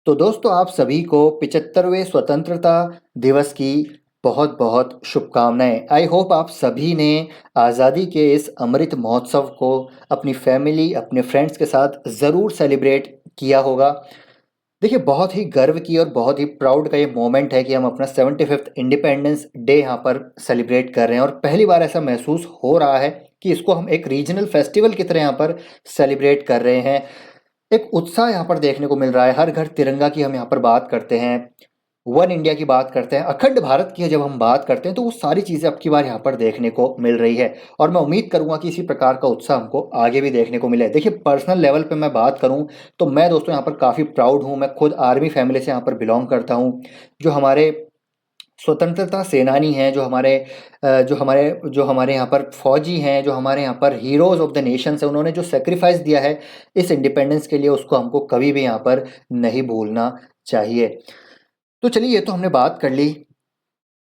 तो दोस्तों आप सभी को 75वें स्वतंत्रता दिवस की बहुत बहुत शुभकामनाएं। आई होप आप सभी ने आज़ादी के इस अमृत महोत्सव को अपनी फैमिली अपने फ्रेंड्स के साथ ज़रूर सेलिब्रेट किया होगा। देखिए बहुत ही गर्व की और बहुत ही प्राउड का ये मोमेंट है कि हम अपना 75th इंडिपेंडेंस डे यहाँ पर सेलिब्रेट कर रहे हैं और पहली बार ऐसा महसूस हो रहा है कि इसको हम एक रीजनल फेस्टिवल की तरह यहाँ पर सेलिब्रेट कर रहे हैं। एक उत्साह यहाँ पर देखने को मिल रहा है। हर घर तिरंगा की हम यहाँ पर बात करते हैं, वन इंडिया की बात करते हैं, अखंड भारत की जब हम बात करते हैं तो वो सारी चीज़ें अब की बार यहाँ पर देखने को मिल रही है। और मैं उम्मीद करूंगा कि इसी प्रकार का उत्साह हमको आगे भी देखने को मिले। देखिए पर्सनल लेवल पे मैं बात करूं तो मैं दोस्तों यहाँ पर काफ़ी प्राउड हूँ। मैं खुद आर्मी फैमिली से यहाँ पर बिलोंग करता हूँ। जो हमारे स्वतंत्रता सेनानी हैं, जो हमारे यहाँ पर फौजी हैं, जो हमारे यहाँ पर हीरोज़ ऑफ द नेशंस हैं, उन्होंने जो सेक्रीफाइस दिया है इस इंडिपेंडेंस के लिए, उसको हमको कभी भी यहाँ पर नहीं भूलना चाहिए। तो चलिए ये तो हमने बात कर ली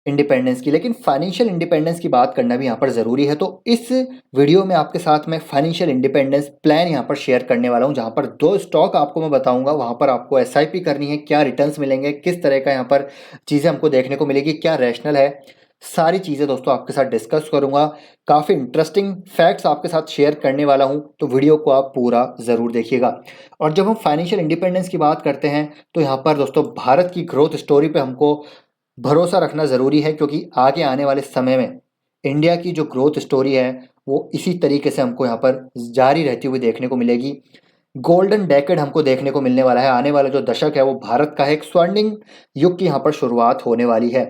इंडिपेंडेंस की, लेकिन फाइनेंशियल इंडिपेंडेंस की बात करना भी यहाँ पर ज़रूरी है। तो इस वीडियो में आपके साथ मैं फाइनेंशियल इंडिपेंडेंस प्लान यहाँ पर शेयर करने वाला हूँ, जहाँ पर 2 स्टॉक आपको मैं बताऊँगा, वहाँ पर आपको एसआईपी करनी है, क्या रिटर्न्स मिलेंगे, किस तरह का यहाँ पर चीज़ें हमको देखने को मिलेगी, क्या रैशनल है, सारी चीज़ें दोस्तों आपके साथ डिस्कस करूँगा। काफ़ी इंटरेस्टिंग फैक्ट्स आपके साथ शेयर करने वाला हूँ, तो वीडियो को आप पूरा ज़रूर देखिएगा। और जब हम फाइनेंशियल इंडिपेंडेंस की बात करते हैं तो यहाँ पर दोस्तों भारत की ग्रोथ स्टोरी पे हमको भरोसा रखना ज़रूरी है, क्योंकि आगे आने वाले समय में इंडिया की जो ग्रोथ स्टोरी है वो इसी तरीके से हमको यहाँ पर जारी रहती हुई देखने को मिलेगी। गोल्डन डेकेड हमको देखने को मिलने वाला है। आने वाला जो दशक है वो भारत का है, एक स्वर्णिम युग की यहाँ पर शुरुआत होने वाली है।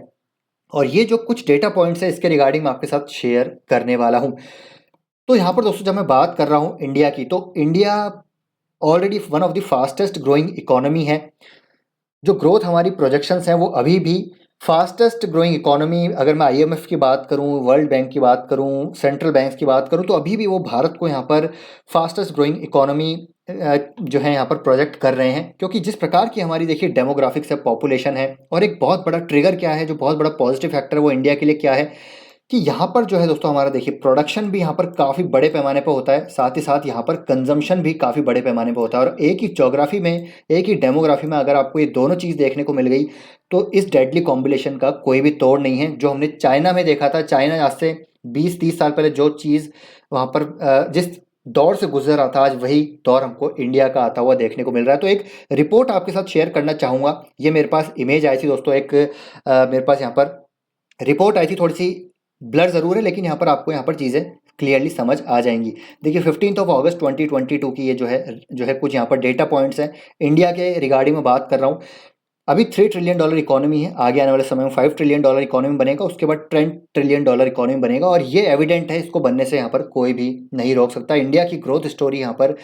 और ये जो कुछ डेटा पॉइंट्स है इसके रिगार्डिंग मैं आपके साथ शेयर करने वाला हूँ। तो यहाँ पर दोस्तों जब मैं बात कर रहा हूँ इंडिया की, तो India already one of the fastest growing economy है। जो ग्रोथ हमारी प्रोजेक्शंस हैं वो अभी भी फास्टेस्ट ग्रोइंग इकोनॉमी, अगर मैं आईएमएफ की बात करूं, वर्ल्ड बैंक की बात करूं, सेंट्रल बैंक्स की बात करूं, तो अभी भी वो भारत को यहाँ पर फास्टेस्ट ग्रोइंग इकोनॉमी जो है यहाँ पर प्रोजेक्ट कर रहे हैं। क्योंकि जिस प्रकार की हमारी देखिए डेमोग्राफिक्स है, पॉपुलेशन है, और एक बहुत बड़ा ट्रिगर क्या है, जो बहुत बड़ा पॉजिटिव फैक्टर है वो इंडिया के लिए क्या है कि यहाँ पर जो है दोस्तों हमारा देखिए प्रोडक्शन भी यहाँ पर काफ़ी बड़े पैमाने पर होता है, साथ ही साथ यहाँ पर कंजम्पशन भी काफ़ी बड़े पैमाने पर होता है। और एक ही ज्योग्राफी में, एक ही डेमोग्राफी में अगर आपको ये दोनों चीज़ देखने को मिल गई तो इस डेडली कॉम्बिनेशन का कोई भी तोड़ नहीं है। जो हमने चाइना में देखा था, चाइना आज से 20-30 साल पहले जो चीज़ वहाँ पर जिस दौर से गुजर रहा था, आज वही दौर हमको इंडिया का आता हुआ देखने को मिल रहा है। तो एक रिपोर्ट आपके साथ शेयर करना चाहूँगा। ये मेरे पास इमेज आई थी दोस्तों, एक मेरे पास यहाँ पर रिपोर्ट आई थी, थोड़ी सी ब्लर ज़रूर है लेकिन यहाँ पर आपको यहाँ पर चीज़ें क्लियरली समझ आ जाएंगी। देखिए 15 अगस्त 2022 की ये जो है कुछ यहाँ पर डेटा पॉइंट्स हैं इंडिया के रिगार्डिंग में बात कर रहा हूँ। अभी $3 ट्रिलियन इकोनॉमी है, आगे आने वाले समय में $5 ट्रिलियन इकोनॉमी बनेगा, उसके बाद $10 ट्रिलियन इकोनॉमी बनेगा। और ये एविडेंट है, इसको बनने से यहाँ पर कोई भी नहीं रोक सकता। इंडिया की ग्रोथ स्टोरी यहाँ पर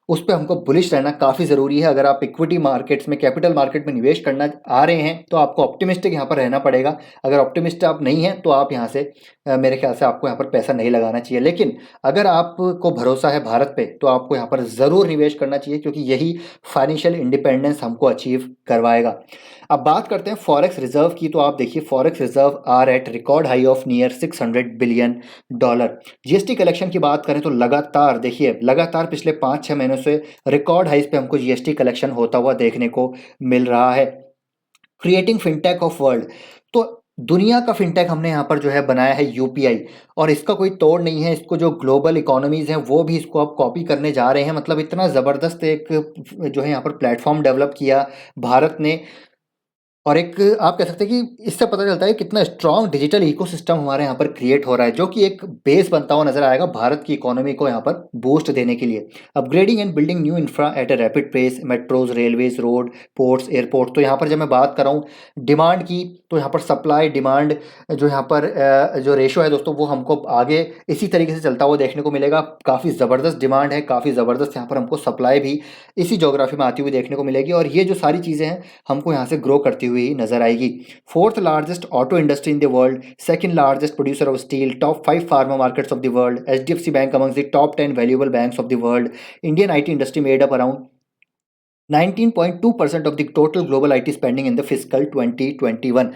उस पे हमको बुलिश रहना काफ़ी ज़रूरी है। अगर आप इक्विटी मार्केट्स में, कैपिटल मार्केट में निवेश करना आ रहे हैं तो आपको ऑप्टिमिस्टिक यहाँ पर रहना पड़ेगा। अगर ऑप्टिमिस्ट आप नहीं हैं तो आप यहाँ से मेरे ख्याल से आपको यहाँ पर पैसा नहीं लगाना चाहिए। लेकिन अगर आपको भरोसा है भारत पे तो आपको यहाँ पर ज़रूर निवेश करना चाहिए, क्योंकि यही फाइनेंशियल इंडिपेंडेंस हमको अचीव करवाएगा। अब बात करते हैं फॉरेक्स रिजर्व की। तो आप देखिए forex reserve are at record high of near $600 billion. GST collection की बात करें तो लगातार देखिए, लगातार पिछले 5-6 महीनों से रिकॉर्ड हाइस पे हमको जीएसटी कलेक्शन होता हुआ देखने को मिल रहा है। क्रिएटिंग फिनटेक ऑफ वर्ल्ड, तो दुनिया का फिनटेक हमने यहाँ पर जो है बनाया है यूपीआई, और इसका कोई तोड़ नहीं है। इसको जो ग्लोबल इकोनॉमीज हैं वो भी इसको अब कॉपी करने जा रहे हैं। मतलब इतना ज़बरदस्त एक जो है यहाँ पर प्लेटफॉर्म डेवलप किया भारत ने। और एक आप कह सकते हैं कि इससे पता चलता है कितना स्ट्रॉन्ग डिजिटल इकोसिस्टम हमारे यहाँ पर क्रिएट हो रहा है, जो कि एक बेस बनता हुआ नजर आएगा भारत की इकोनॉमी को यहाँ पर बूस्ट देने के लिए। Upgrading and building new infra at a rapid pace, metros, railways, road, ports, airport. तो यहाँ पर जब मैं बात कर रहा हूँ डिमांड की, तो यहाँ पर सप्लाई डिमांड जो यहाँ पर जो रेशो है दोस्तों वो हमको आगे इसी तरीके से चलता हुआ देखने को मिलेगा। काफ़ी ज़बरदस्त डिमांड है, काफ़ी ज़बरदस्त यहाँ पर हमको सप्लाई भी इसी जोग्राफी में आती हुई देखने को मिलेगी। और ये जो सारी चीज़ें हैं हमको यहाँ से ग्रो करती हुई नजर आएगी। Fourth largest auto industry in the world, second largest producer of steel, top 5 pharma markets of the world, HDFC bank amongst the top 10 valuable banks of the world. Indian IT industry made up around 19.2% of the total global IT spending in the fiscal 2021।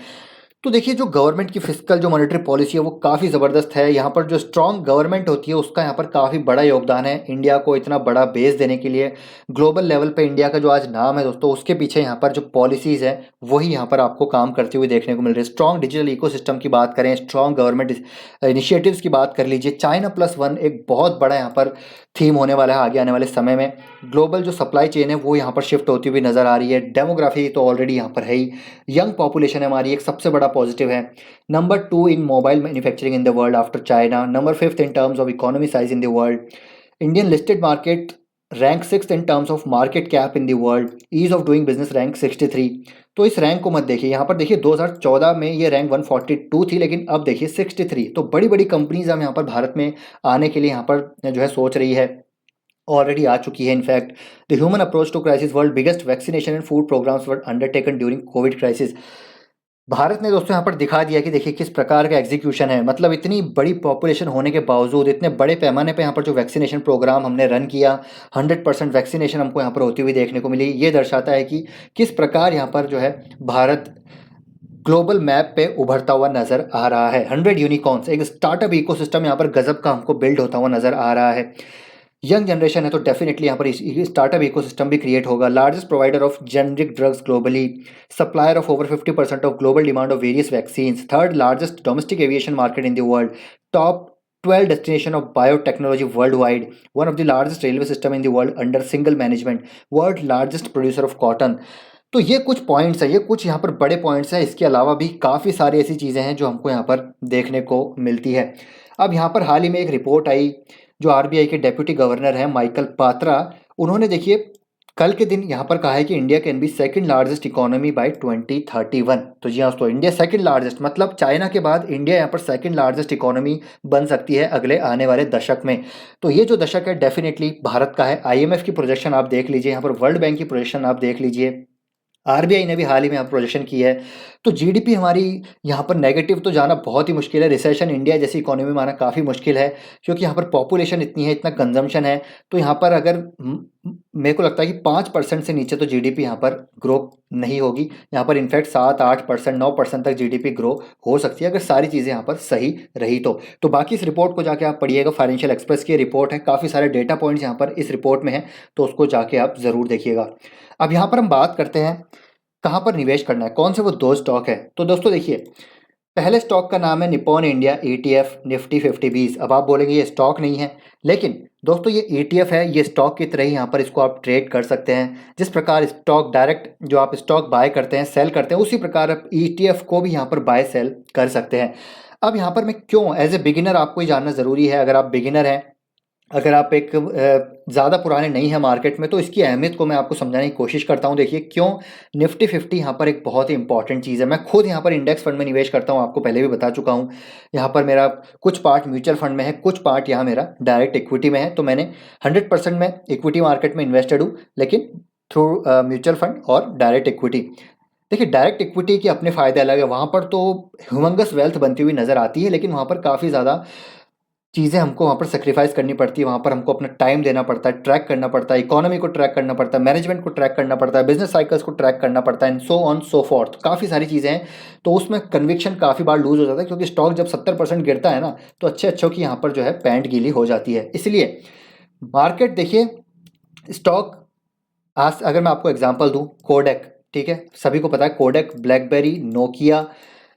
तो देखिए जो government की fiscal जो monetary policy है वो काफ़ी ज़बरदस्त है। यहाँ पर जो स्ट्रॉन्ग गवर्नमेंट होती है उसका यहाँ पर काफ़ी बड़ा योगदान है इंडिया को इतना बड़ा बेस देने के लिए। ग्लोबल लेवल पे इंडिया का जो आज नाम है दोस्तों, उसके पीछे यहाँ पर जो पॉलिसीज़ है वही यहाँ पर आपको काम करते हुए देखने को मिल रही है। स्ट्रॉन्ग डिजिटल इकोसिस्टम की बात करें, स्ट्रॉन्ग गवर्नमेंट इनिशिएटिव्स की बात कर लीजिए। China+1 एक बहुत बड़ा यहाँ पर थीम होने वाला है आगे आने वाले समय में। ग्लोबल जो सप्लाई चेन है वो यहाँ पर शिफ्ट होती हुई नज़र आ रही है। डेमोग्राफी तो ऑलरेडी यहाँ पर है ही, यंग पॉपुलेशन है हमारी, एक सबसे बड़ा पॉजिटिव है। Number 2 in mobile manufacturing in the world after China. Number 5 in terms of economy size in the world. Indian listed market rank 6 in terms of market cap in the world. Ease of doing business rank 63। तो इस rank को मत देखिए, यहाँ पर देखिए 2014 में ये रैंक 142 थी, लेकिन अब देखिए 63। तो बड़ी बड़ी कंपनीज हम यहाँ पर भारत में आने के लिए यहाँ पर जो है सोच रही है, ऑलरेडी आ चुकी है। In fact the human approach to crisis, world biggest vaccination and food programmes were undertaken during covid crisis. Bharat ने दोस्तों यहाँ पर दिखा दिया कि देखिए किस प्रकार का एग्जीक्यूशन है। मतलब इतनी बड़ी पॉपुलेशन होने के बावजूद इतने बड़े पैमाने पे यहाँ पर जो वैक्सीनेशन प्रोग्राम हमने रन किया, 100% वैक्सीनेशन हमको यहाँ पर होती हुई देखने को मिली। ये दर्शाता है कि किस प्रकार यहाँ पर जो है भारत ग्लोबल मैप पे उभरता हुआ नजर आ रहा है। 100 यूनिकॉर्न्स, एक स्टार्टअप इकोसिस्टम यहाँ पर गजब का हमको बिल्ड होता हुआ नजर आ रहा है। यंग जनरेशन है तो डेफिनेटली यहाँ पर स्टार्टअप इकोसिस्टम भी क्रिएट होगा। Largest provider of generic drugs globally, supplier of over 50% of global demand of various vaccines, third largest domestic aviation market in the world, top 12 destination of biotechnology world wide, one of the largest railway system in the world under single management, world largest producer of cotton. तो ये कुछ points हैं, ये कुछ यहाँ पर बड़े points हैं। इसके अलावा भी काफ़ी सारी ऐसी चीज़ें हैं जो हमको यहाँ पर देखने को मिलती है। अब यहाँ पर हाल ही में एक रिपोर्ट आई, जो आरबीआई के डेप्यूटी गवर्नर हैं माइकल पात्रा, उन्होंने देखिए कल के दिन यहाँ पर कहा है कि India can be second largest economy bye 2031। तो जी हाँ दोस्तों, इंडिया सेकंड लार्जेस्ट, मतलब चाइना के बाद इंडिया यहाँ पर सेकंड लार्जेस्ट इकोनॉमी बन सकती है अगले आने वाले दशक में। तो ये जो दशक है डेफिनेटली भारत का है। आईएमएफ की प्रोजेक्शन आप देख लीजिए, यहाँ पर वर्ल्ड बैंक की प्रोजेक्शन आप देख लीजिए, आरबीआई ने भी हाल ही में यहाँ प्रोजेक्शन की है। तो जीडीपी हमारी यहाँ पर नेगेटिव तो जाना बहुत ही मुश्किल है। रिसेशन इंडिया जैसी इकोनॉमी में आना काफ़ी मुश्किल है, क्योंकि यहाँ पर पॉपुलेशन इतनी है, इतना कंजम्पशन है। तो यहाँ पर अगर मेरे को लगता है कि 5% से नीचे तो जीडीपी यहाँ पर ग्रो नहीं होगी। यहाँ पर इनफैक्ट 7-8%, 9% तक जीडीपी ग्रो हो सकती है अगर सारी चीज़ें यहाँ पर सही रही तो बाकी इस रिपोर्ट को जाके आप पढ़िएगा। फाइनेंशियल एक्सप्रेस की रिपोर्ट है, काफ़ी सारे डेटा पॉइंट्स यहाँ पर इस रिपोर्ट में हैं, तो उसको जाके आप ज़रूर देखिएगा। अब यहाँ पर हम बात करते हैं कहाँ पर निवेश करना है, कौन से वो 2 स्टॉक है। तो दोस्तों देखिए, पहले स्टॉक का नाम है निप्पॉन इंडिया ईटीएफ निफ्टी 50-20। अब आप बोलेंगे ये स्टॉक नहीं है, लेकिन दोस्तों ये ईटीएफ है, ये स्टॉक की तरह ही यहाँ पर इसको आप ट्रेड कर सकते हैं। जिस प्रकार स्टॉक डायरेक्ट जो आप स्टॉक बाय करते हैं, सेल करते हैं, उसी प्रकार आप ईटीएफ को भी यहाँ पर बाय सेल कर सकते हैं। अब यहाँ पर मैं क्यों एज ए बिगिनर, आपको ये जानना ज़रूरी है। अगर आप बिगिनर हैं, अगर आप एक ज़्यादा पुराने नहीं हैं मार्केट में, तो इसकी अहमियत को मैं आपको समझाने की कोशिश करता हूं। देखिए क्यों निफ्टी 50 यहाँ पर एक बहुत ही इंपॉर्टेंट चीज़ है। मैं खुद यहाँ पर इंडेक्स फंड में निवेश करता हूं, आपको पहले भी बता चुका हूं। यहाँ पर मेरा कुछ पार्ट म्यूचुअल फंड में है, कुछ पार्ट यहाँ मेरा डायरेक्ट इक्विटी में है। तो मैंने 100% में इक्विटी मार्केट में इन्वेस्टेड हूँ, लेकिन थ्रू म्यूचुअल फंड और डायरेक्ट इक्विटी। देखिए डायरेक्ट इक्विटी के अपने फ़ायदे अलग है, वहाँ पर तो ह्यूमंगस वेल्थ बनती हुई नज़र आती है, लेकिन वहाँ पर काफ़ी ज़्यादा चीज़ें हमको वहाँ पर सेक्रीफाइस करनी पड़ती है। वहाँ पर हमको अपना टाइम देना पड़ता है, ट्रैक करना पड़ता है, इकोनॉमी को ट्रैक करना पड़ता है, मैनेजमेंट को ट्रैक करना पड़ता है, बिजनेस साइकिल्स को ट्रैक करना पड़ता है, and so on so fourth. काफ़ी सारी चीज़ें हैं, तो उसमें कन्विक्शन काफ़ी बार लूज हो जाता है, क्योंकि स्टॉक जब 70% गिरता है ना, तो अच्छों की यहाँ पर जो है पैंट गीली हो जाती है। इसलिए मार्केट देखिए, स्टॉक आज अगर मैं आपको एग्जाम्पल दूँ, कोडेक, ठीक है, सभी को पता है कोडेक, ब्लैकबेरी, नोकिया,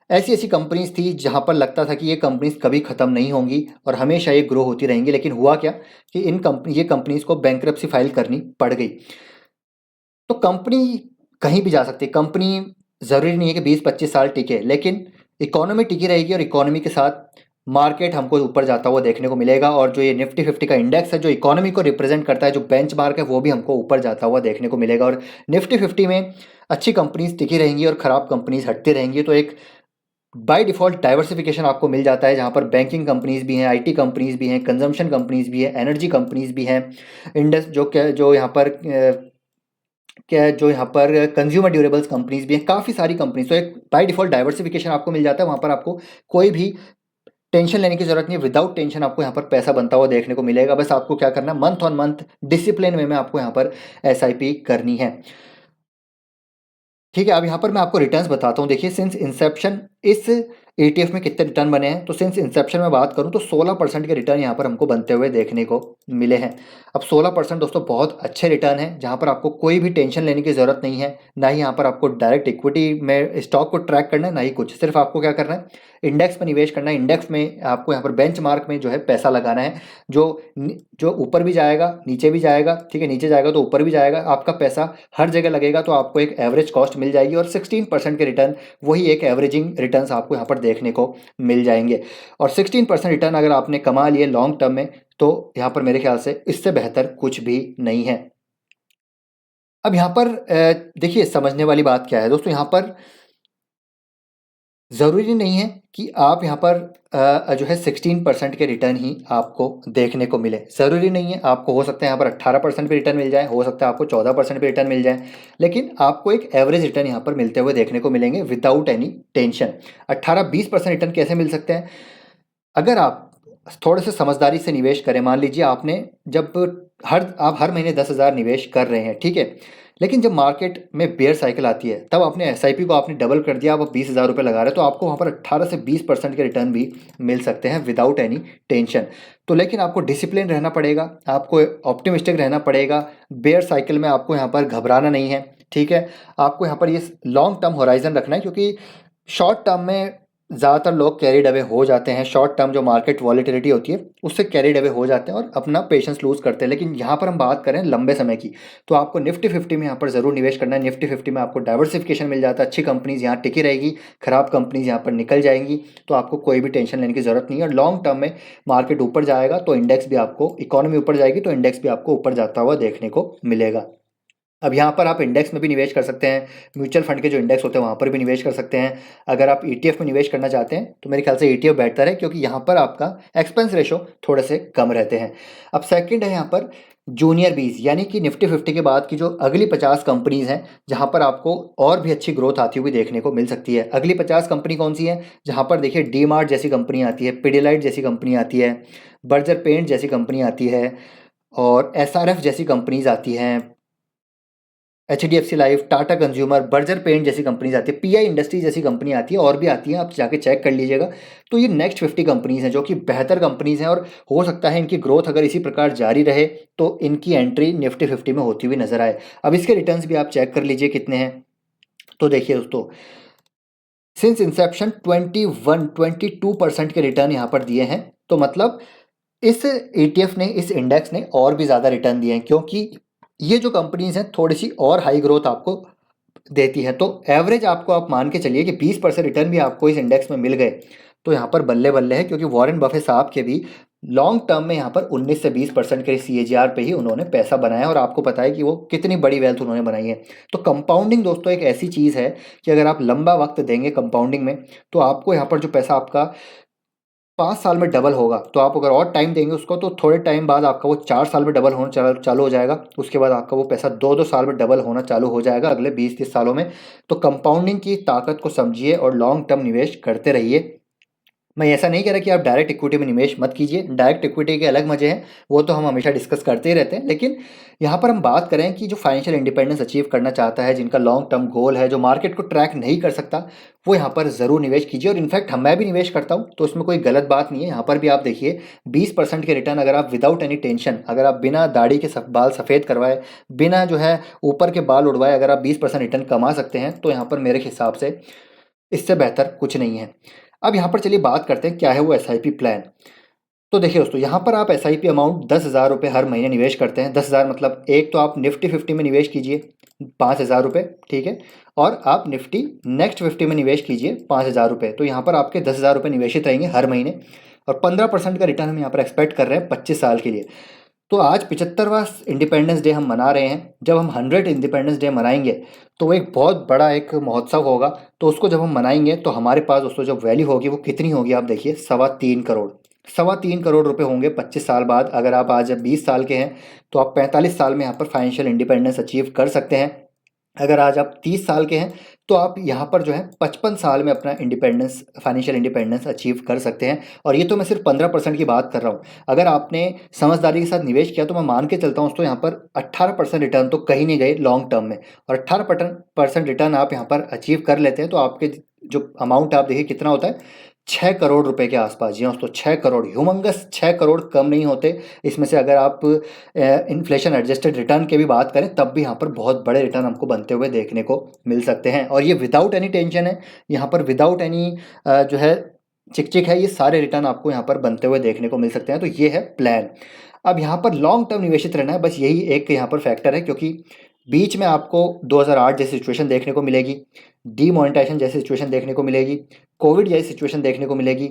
ऐसी ऐसी कंपनीज थी जहां पर लगता था कि ये कंपनीज कभी ख़त्म नहीं होंगी और हमेशा ये ग्रो होती रहेंगी। लेकिन हुआ क्या कि ये कंपनीज को बैंकरप्सी फाइल करनी पड़ गई। तो कंपनी कहीं भी जा सकती है, कंपनी ज़रूरी नहीं है कि 20-25 साल टिके, लेकिन इकोनॉमी टिकी रहेगी और इकोनॉमी के साथ मार्केट हमको ऊपर जाता हुआ देखने को मिलेगा। और जो ये निफ्टी 50 का इंडेक्स है, जो इकोनॉमी को रिप्रेजेंट करता है, जो बेंचमार्क है, वो भी हमको ऊपर जाता हुआ देखने को मिलेगा। और निफ्टी 50 में अच्छी कंपनीज टिकी रहेंगी और ख़राब कंपनीज हटती रहेंगी। तो एक बाय डिफ़ॉल्ट डाइवर्सिफिकेशन आपको मिल जाता है, जहाँ पर बैंकिंग कंपनीज भी हैं, आईटी कंपनीज भी हैं, कंजम्पशन कंपनीज भी हैं, एनर्जी कंपनीज भी हैं, इंडस जो यहाँ पर कंज्यूमर ड्यूरेबल्स कंपनीज भी हैं, काफ़ी सारी कंपनीज। तो एक बाय डिफ़ॉल्ट डाइवर्सिफिकेशन आपको मिल जाता है। वहाँ पर आपको कोई भी टेंशन लेने की जरूरत नहीं है, विदाउट टेंशन आपको यहाँ पर पैसा बनता हुआ देखने को मिलेगा। बस आपको क्या करना है, month on month discipline way में आपको यहाँ पर एसआईपी करनी है। ठीक है, अब यहाँ पर मैं आपको रिटर्न्स बताता हूँ। देखिए सिंस इंसेप्शन इस ETF में कितने रिटर्न बने हैं, तो सिंस इंसेप्शन में बात करूं तो 16% के रिटर्न यहाँ पर हमको बनते हुए देखने को मिले हैं। अब 16% दोस्तों बहुत अच्छे रिटर्न हैं, जहाँ पर आपको कोई भी टेंशन लेने की ज़रूरत नहीं है, ना ही यहाँ पर आपको डायरेक्ट इक्विटी में स्टॉक को ट्रैक करना है, ना ही कुछ। सिर्फ आपको क्या करना है, इंडेक्स में निवेश करना है। इंडेक्स में आपको यहाँ पर बेंचमार्क में जो है पैसा लगाना है, जो ऊपर भी जाएगा नीचे भी जाएगा, ठीक है, नीचे जाएगा तो ऊपर भी जाएगा, आपका पैसा हर जगह लगेगा, तो आपको एक एवरेज कॉस्ट मिल जाएगी और 16% के रिटर्न, वही एक एवरेजिंग रिटर्न्स आपको यहाँ पर देखने को मिल जाएंगे। और 16% रिटर्न अगर आपने कमा लिए लॉन्ग टर्म में, तो यहाँ पर मेरे ख्याल से इससे बेहतर कुछ भी नहीं है। अब यहाँ पर देखिए समझने वाली बात क्या है दोस्तों, यहाँ पर ज़रूरी नहीं है कि आप यहाँ पर जो है 16% के रिटर्न ही आपको देखने को मिले। ज़रूरी नहीं है, आपको हो सकता है यहाँ पर 18% पे रिटर्न मिल जाए, हो सकता है आपको 14% पे रिटर्न मिल जाए, लेकिन आपको एक एवरेज रिटर्न यहाँ पर मिलते हुए देखने को मिलेंगे विदाउट एनी टेंशन। 18-20% रिटर्न कैसे मिल सकते हैं? अगर आप थोड़े से समझदारी से निवेश करें। मान लीजिए आपने जब आप हर महीने 10,000 निवेश कर रहे हैं, ठीक है, लेकिन जब मार्केट में बेयर साइकिल आती है तब आपने एसआईपी को आपने डबल कर दिया, आप 20,000 रुपये लगा रहे हैं, तो आपको वहाँ पर 18 से 20% के रिटर्न भी मिल सकते हैं विदाउट एनी टेंशन। तो लेकिन आपको डिसिप्लिन रहना पड़ेगा, आपको ऑप्टिमिस्टिक रहना पड़ेगा, बेयर साइकिल में आपको यहाँ पर घबराना नहीं है, ठीक है। आपको यहाँ पर ये लॉन्ग टर्म होराइजन रखना है, क्योंकि शॉर्ट टर्म में ज़्यादातर लोग कैरिड अवे हो जाते हैं। शॉर्ट टर्म जो मार्केट वॉलीटिलिटी होती है उससे कैरिड अवे हो जाते हैं और अपना पेशेंस लूज़ करते हैं। लेकिन यहाँ पर हम बात करें लंबे समय की, तो आपको निफ्टी 50 में यहाँ पर ज़रूर निवेश करना है। निफ्टी 50 में आपको डाइवर्सिफिकेशन मिल जाता है, अच्छी कंपनीज यहाँ टिकी रहेगी, खराब कंपनीज यहाँ पर निकल जाएंगी, तो आपको कोई भी टेंशन लेने की ज़रूरत नहीं है। और लॉन्ग टर्म में मार्केट ऊपर जाएगा तो इंडेक्स भी आपको, इकोनॉमी ऊपर जाएगी तो इंडेक्स भी आपको ऊपर जाता हुआ देखने को मिलेगा। अब यहाँ पर आप इंडेक्स में भी निवेश कर सकते हैं, म्यूचुअल फंड के जो इंडेक्स होते हैं वहाँ पर भी निवेश कर सकते हैं। अगर आप ईटीएफ में निवेश करना चाहते हैं तो मेरे ख्याल से ईटीएफ बेहतर है, क्योंकि यहाँ पर आपका एक्सपेंस रेशो थोड़े से कम रहते हैं। अब सेकंड है यहाँ पर जूनियर बीज, यानी कि निफ्टी 50 के बाद की जो अगली 50 कंपनीज हैं, जहाँ पर आपको और भी अच्छी ग्रोथ आती हुई देखने को मिल सकती है। अगली 50 कंपनी कौन सी है? जहाँ पर देखिए डी मार्ट जैसी कंपनी आती है, पिडिलाइट जैसी कंपनी आती है, बर्जर पेंट जैसी कंपनी आती है, और एसआरएफ जैसी कंपनीज आती हैं, HDFC life, Tata consumer, Berger paint जैसी कंपनीज आती है, पीआई इंडस्ट्री जैसी कंपनी आती है, और भी आती हैं, आप जाके चेक कर लीजिएगा। तो ये नेक्स्ट 50 कंपनीज हैं जो कि बेहतर कंपनीज हैं, और हो सकता है इनकी ग्रोथ अगर इसी प्रकार जारी रहे तो इनकी एंट्री निफ्टी 50 में होती हुई नजर आए। अब इसके रिटर्न्स भी आप चेक कर लीजिए कितने हैं। तो देखिए दोस्तों, सिंस इंसेप्शन 22% के रिटर्न यहाँ पर दिए हैं, तो मतलब इस ETF ने, इस इंडेक्स ने और भी ज़्यादा रिटर्न दिए हैं, क्योंकि ये जो कंपनीज हैं थोड़ी सी और हाई ग्रोथ आपको देती है। तो एवरेज आपको आप मान के चलिए कि 20% रिटर्न भी आपको इस इंडेक्स में मिल गए, तो यहाँ पर बल्ले बल्ले है, क्योंकि वॉरेन बफे साहब के भी लॉन्ग टर्म में यहाँ पर 19 से 20% के CAGR पे ही उन्होंने पैसा बनाया, और आपको पता है कि वो कितनी बड़ी वेल्थ उन्होंने बनाई है। तो कंपाउंडिंग दोस्तों एक ऐसी चीज़ है कि अगर आप लंबा वक्त देंगे कंपाउंडिंग में, तो आपको यहाँ पर जो पैसा आपका 5 साल में डबल होगा। तो आप अगर और टाइम देंगे उसको, तो थोड़े टाइम बाद आपका वो 4 साल में डबल होना चालू हो जाएगा। उसके बाद आपका वो पैसा 2-2 साल में डबल होना चालू हो जाएगा अगले 20-30 सालों में। तो कंपाउंडिंग की ताकत को समझिए और लॉन्ग टर्म निवेश करते रहिए। मैं ऐसा नहीं कह रहा कि आप डायरेक्ट इक्विटी में निवेश मत कीजिए, डायरेक्ट इक्विटी के अलग मजे हैं, वो तो हम हमेशा डिस्कस करते ही रहते हैं। लेकिन यहाँ पर हम बात करें कि जो फाइनेंशियल इंडिपेंडेंस अचीव करना चाहता है, जिनका लॉन्ग टर्म गोल है, जो मार्केट को ट्रैक नहीं कर सकता, वो यहाँ पर ज़रूर निवेश कीजिए। और इनफैक्ट मैं भी निवेश करता हूँ, तो उसमें कोई गलत बात नहीं है। यहाँ पर भी आप देखिए 20% के रिटर्न, अगर आप विदाउट एनी टेंशन, अगर आप बिना दाढ़ी के बाल सफ़ेद करवाए, बिना जो है ऊपर के बाल उड़वाए, अगर आप 20% रिटर्न कमा सकते हैं, तो यहाँ पर मेरे हिसाब से इससे बेहतर कुछ नहीं है। अब यहाँ पर चलिए बात करते हैं क्या है वो SIP प्लान। तो देखिए दोस्तों, यहाँ पर आप SIP अमाउंट 10,000 रुपये हर महीने निवेश करते हैं। 10,000 मतलब एक तो आप निफ्टी 50 में निवेश कीजिए 5,000 रुपये, ठीक है, और आप निफ्टी नेक्स्ट 50 में निवेश कीजिए 5,000 रुपये। तो यहाँ पर आपके 10,000 रुपये निवेशित रहेंगे हर महीने, और 15% का रिटर्न हम यहाँ पर एक्सपेक्ट कर रहे हैं 25 साल के लिए। तो आज 75वां इंडिपेंडेंस डे हम मना रहे हैं। जब हम 100 इंडिपेंडेंस डे मनाएंगे तो वो एक बहुत बड़ा एक महोत्सव होगा। तो उसको जब हम मनाएंगे तो हमारे पास दोस्तों जो वैल्यू होगी वो कितनी होगी, आप देखिए 3.25 करोड़। 3.25 करोड़ रुपए होंगे 25 साल बाद। अगर आप आज 20 साल के हैं तो आप 45 साल में यहाँ पर फाइनेंशियल इंडिपेंडेंस अचीव कर सकते हैं। अगर आज आप 30 साल के हैं तो आप यहाँ पर जो है 55 साल में अपना इंडिपेंडेंस, फाइनेंशियल इंडिपेंडेंस अचीव कर सकते हैं। और ये तो मैं सिर्फ 15% की बात कर रहा हूँ। अगर आपने समझदारी के साथ निवेश किया तो मैं मान के चलता हूँ तो यहाँ पर 18% रिटर्न तो कहीं नहीं गए लॉन्ग टर्म में, और 18% रिटर्न आप यहाँ पर अचीव कर लेते हैं तो आपके जो अमाउंट आप देखिए कितना होता है, 6 करोड़ रुपए के आसपास। जी दोस्तों 6 करोड़, ह्यूमंगस 6 करोड़ कम नहीं होते। इसमें से अगर आप इन्फ्लेशन एडजस्टेड रिटर्न की भी बात करें तब भी यहाँ पर बहुत बड़े रिटर्न हमको बनते हुए देखने को मिल सकते हैं, और ये विदाउट एनी टेंशन है, यहाँ पर विदाउट एनी जो है चिक चिक है, ये सारे रिटर्न आपको यहाँ पर बनते हुए देखने को मिल सकते हैं। तो ये है प्लान। अब यहाँ पर लॉन्ग टर्म निवेशित रहना है, बस यही एक यहाँ पर फैक्टर है, क्योंकि बीच में आपको 2008 जैसी सिचुएशन देखने को मिलेगी, डीमोनेटाइजेशन जैसी सिचुएशन देखने को मिलेगी, कोविड जैसी सिचुएशन देखने को मिलेगी,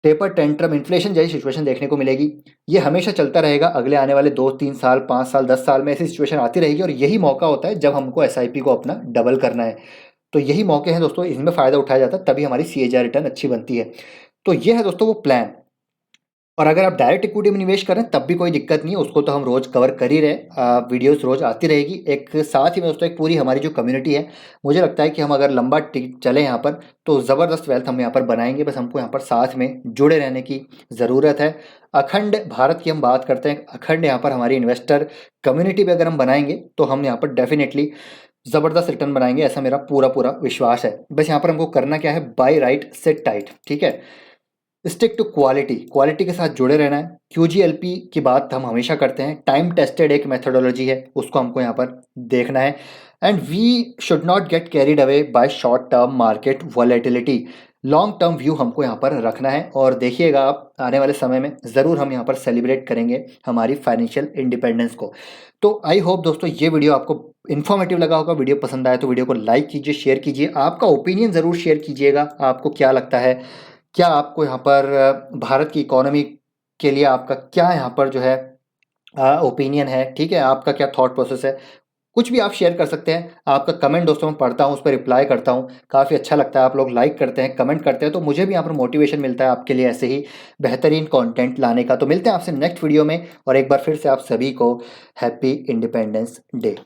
टेपर टेंट्रम इन्फ्लेशन जैसी सिचुएशन देखने को मिलेगी। ये हमेशा चलता रहेगा, अगले आने वाले 2-3 साल 5 साल 10 साल में ऐसी सिचुएशन आती रहेगी, और यही मौका होता है जब हमको एसआईपी को अपना डबल करना है। तो यही मौके हैं दोस्तों, इनमें फ़ायदा उठाया जाता है, तभी हमारी सीएजीआर रिटर्न अच्छी बनती है। तो ये है दोस्तों वो प्लान। और अगर आप डायरेक्ट इक्विटी में निवेश करें तब भी कोई दिक्कत नहीं है, उसको तो हम रोज़ कवर कर ही रहे, वीडियोस रोज़ आती रहेगी। एक साथ ही में दोस्तों एक पूरी हमारी जो कम्युनिटी है, मुझे लगता है कि हम अगर लंबा चले यहाँ पर तो ज़बरदस्त वेल्थ हम यहाँ पर बनाएंगे। बस हमको यहाँ पर साथ में जुड़े रहने की ज़रूरत है। अखंड भारत की हम बात करते हैं, अखंड यहाँ पर हमारी इन्वेस्टर कम्युनिटी पर अगर हम बनाएंगे तो हम यहाँ पर डेफिनेटली ज़बरदस्त रिटर्न बनाएंगे, ऐसा मेरा पूरा पूरा विश्वास है। बस यहाँ पर हमको करना क्या है, बाय राइट सेट टाइट, ठीक है, स्टिक टू क्वालिटी, क्वालिटी के साथ जुड़े रहना है। क्यूजीएलपी की बात हम हमेशा करते हैं, टाइम टेस्टेड एक मेथोडोलॉजी है, उसको हमको यहाँ पर देखना है। And we should not get carried away by short term market volatility, long term view हमको यहाँ पर रखना है। और देखिएगा आप आने वाले समय में ज़रूर हम यहाँ पर सेलिब्रेट करेंगे हमारी फाइनेंशियल इंडिपेंडेंस को। तो आई होप दोस्तों ये वीडियो आपको इन्फॉर्मेटिव लगा होगा। वीडियो पसंद आया तो वीडियो को लाइक कीजिए, शेयर कीजिए, आपका ओपिनियन ज़रूर शेयर कीजिएगा, आपको क्या लगता है, क्या आपको यहाँ पर भारत की इकोनॉमी के लिए आपका क्या यहाँ पर जो है ओपिनियन है, ठीक है, आपका क्या थॉट प्रोसेस है, कुछ भी आप शेयर कर सकते हैं। आपका कमेंट दोस्तों मैं पढ़ता हूँ, उस पर रिप्लाई करता हूँ, काफ़ी अच्छा लगता है। आप लोग लाइक करते हैं, कमेंट करते हैं, तो मुझे भी यहाँ पर मोटिवेशन मिलता है आपके लिए ऐसे ही बेहतरीन कंटेंट लाने का। तो मिलते हैं आपसे नेक्स्ट वीडियो में, और एक बार फिर से आप सभी को हैप्पी इंडिपेंडेंस डे।